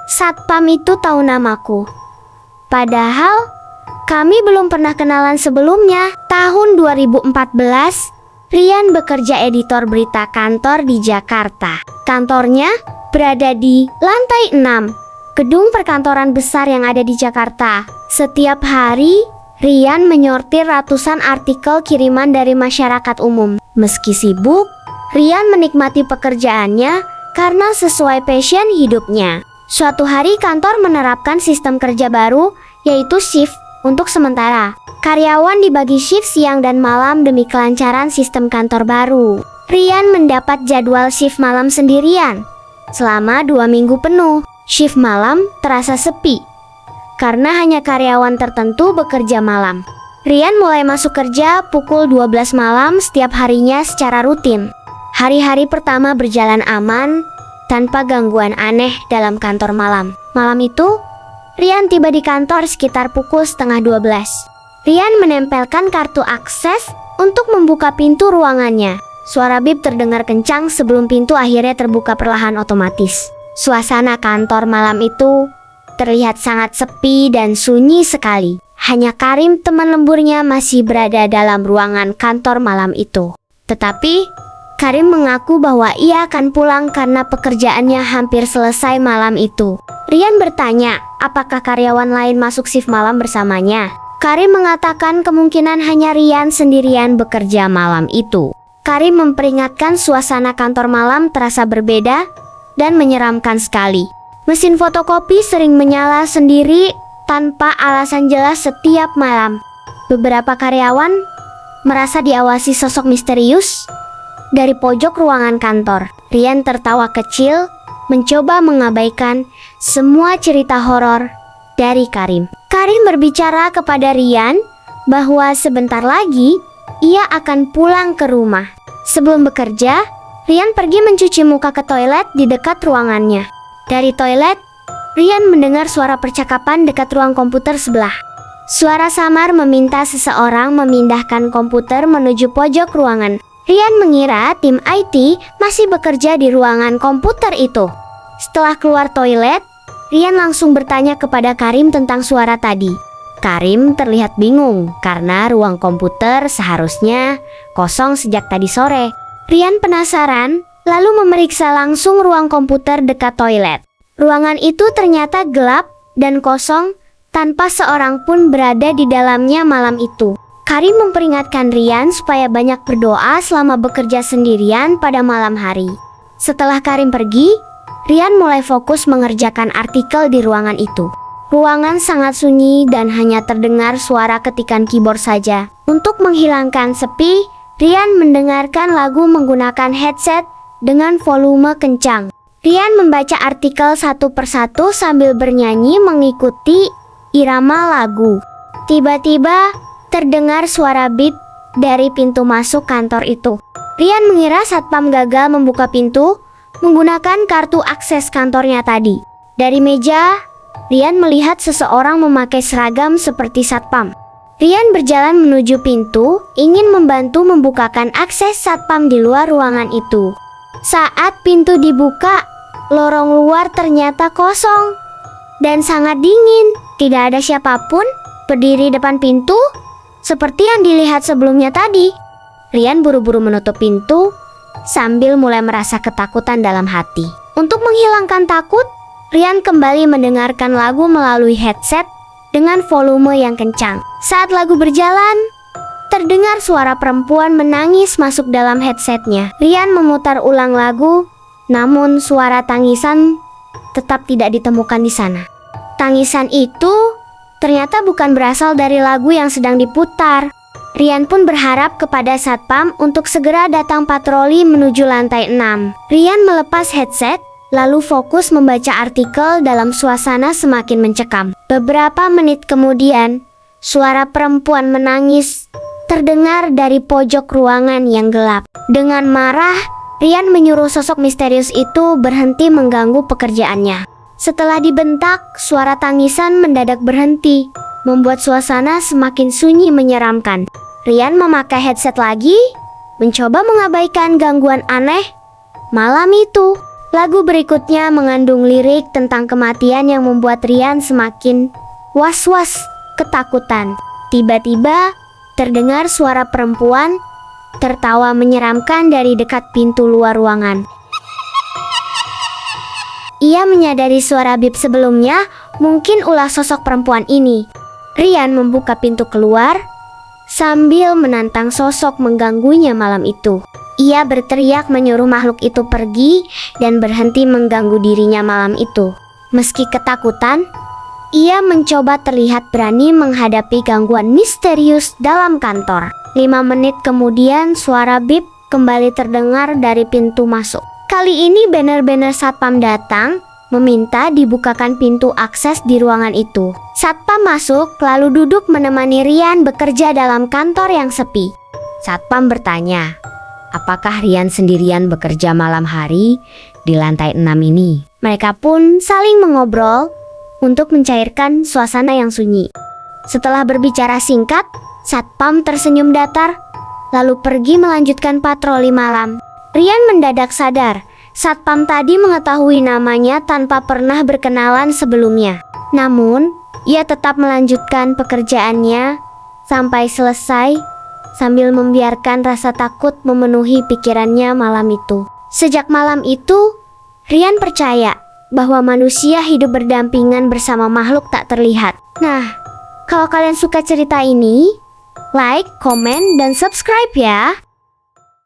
Satpam itu tahu namaku. Padahal kami belum pernah kenalan sebelumnya. Tahun 2014, Rian bekerja editor berita kantor di Jakarta. Kantornya berada di lantai 6, gedung perkantoran besar yang ada di Jakarta. Setiap hari, Rian menyortir ratusan artikel kiriman dari masyarakat umum. Meski sibuk, Rian menikmati pekerjaannya karena sesuai passion hidupnya. Suatu hari kantor menerapkan sistem kerja baru, yaitu shift untuk sementara. Karyawan dibagi shift siang dan malam demi kelancaran sistem kantor baru. Rian mendapat jadwal shift malam sendirian. Selama 2 minggu penuh, shift malam terasa sepi karena hanya karyawan tertentu bekerja malam. Rian mulai masuk kerja pukul 12 malam setiap harinya secara rutin. Hari-hari pertama berjalan aman, tanpa gangguan aneh dalam kantor malam. Malam itu, Rian tiba di kantor sekitar pukul 11:30. Rian menempelkan kartu akses untuk membuka pintu ruangannya. Suara bip terdengar kencang sebelum pintu akhirnya terbuka perlahan otomatis. Suasana kantor malam itu terlihat sangat sepi dan sunyi sekali. Hanya Karim, teman lemburnya, masih berada dalam ruangan kantor malam itu. Tetapi Karim mengaku bahwa ia akan pulang karena pekerjaannya hampir selesai malam itu. Rian bertanya, apakah karyawan lain masuk shift malam bersamanya? Karim mengatakan kemungkinan hanya Rian sendirian bekerja malam itu. Karim memperingatkan suasana kantor malam terasa berbeda dan menyeramkan sekali. Mesin fotokopi sering menyala sendiri tanpa alasan jelas setiap malam. Beberapa karyawan merasa diawasi sosok misterius dari pojok ruangan kantor. Rian tertawa kecil, mencoba mengabaikan semua cerita horor dari Karim. Karim berbicara kepada Rian bahwa sebentar lagi ia akan pulang ke rumah. Sebelum bekerja, Rian pergi mencuci muka ke toilet di dekat ruangannya. Dari toilet, Rian mendengar suara percakapan dekat ruang komputer sebelah. Suara samar meminta seseorang memindahkan komputer menuju pojok ruangan. Rian mengira tim IT masih bekerja di ruangan komputer itu. Setelah keluar toilet, Rian langsung bertanya kepada Karim tentang suara tadi. Karim terlihat bingung karena ruang komputer seharusnya kosong sejak tadi sore. Rian penasaran, lalu memeriksa langsung ruang komputer dekat toilet. Ruangan itu ternyata gelap dan kosong, tanpa seorang pun berada di dalamnya malam itu. Karim memperingatkan Rian supaya banyak berdoa selama bekerja sendirian pada malam hari. Setelah Karim pergi, Rian mulai fokus mengerjakan artikel di ruangan itu. Ruangan sangat sunyi dan hanya terdengar suara ketikan keyboard saja. Untuk menghilangkan sepi, Rian mendengarkan lagu menggunakan headset dengan volume kencang. Rian membaca artikel satu persatu sambil bernyanyi mengikuti irama lagu. Tiba-tiba terdengar suara bip dari pintu masuk kantor itu. Rian mengira satpam gagal membuka pintu menggunakan kartu akses kantornya tadi. Dari meja, Rian melihat seseorang memakai seragam seperti satpam. Rian berjalan menuju pintu, ingin membantu membukakan akses satpam di luar ruangan itu. Saat pintu dibuka, lorong luar ternyata kosong dan sangat dingin. Tidak ada siapapun berdiri depan pintu seperti yang dilihat sebelumnya tadi. Rian buru-buru menutup pintu sambil mulai merasa ketakutan dalam hati. Untuk menghilangkan takut, Rian kembali mendengarkan lagu melalui headset dengan volume yang kencang. Saat lagu berjalan, terdengar suara perempuan menangis masuk dalam headsetnya. Rian memutar ulang lagu, namun suara tangisan tetap tidak ditemukan di sana. Tangisan itu ternyata bukan berasal dari lagu yang sedang diputar. Rian pun berharap kepada satpam untuk segera datang patroli menuju lantai 6. Rian melepas headset, lalu fokus membaca artikel dalam suasana semakin mencekam. Beberapa menit kemudian, suara perempuan menangis terdengar dari pojok ruangan yang gelap. Dengan marah, Rian menyuruh sosok misterius itu berhenti mengganggu pekerjaannya. Setelah dibentak, suara tangisan mendadak berhenti, membuat suasana semakin sunyi menyeramkan. Rian memakai headset lagi, mencoba mengabaikan gangguan aneh, Malam itu, lagu berikutnya mengandung lirik tentang kematian yang membuat Rian semakin was-was, ketakutan. Tiba-tiba, terdengar suara perempuan tertawa menyeramkan dari dekat pintu luar ruangan. Ia menyadari suara bib sebelumnya, mungkin ulah sosok perempuan ini. Rian membuka pintu keluar, sambil menantang sosok mengganggunya malam itu. Ia berteriak menyuruh makhluk itu pergi dan berhenti mengganggu dirinya malam itu. Meski ketakutan, ia mencoba terlihat berani menghadapi gangguan misterius dalam kantor. 5 menit kemudian suara bip kembali terdengar dari pintu masuk. Kali ini banner-banner satpam datang, meminta dibukakan pintu akses di ruangan itu. Satpam masuk lalu duduk menemani Rian bekerja dalam kantor yang sepi. Satpam bertanya, apakah Rian sendirian bekerja malam hari di lantai 6 ini? Mereka pun saling mengobrol untuk mencairkan suasana yang sunyi. Setelah berbicara singkat, Satpam tersenyum datar, lalu pergi melanjutkan patroli malam. Rian mendadak sadar, Satpam tadi mengetahui namanya tanpa pernah berkenalan sebelumnya. Namun, ia tetap melanjutkan pekerjaannya sampai selesai, sambil membiarkan rasa takut memenuhi pikirannya malam itu. Sejak malam itu, Rian percaya bahwa manusia hidup berdampingan bersama makhluk tak terlihat. Nah, kalau kalian suka cerita ini, like, komen, dan subscribe ya.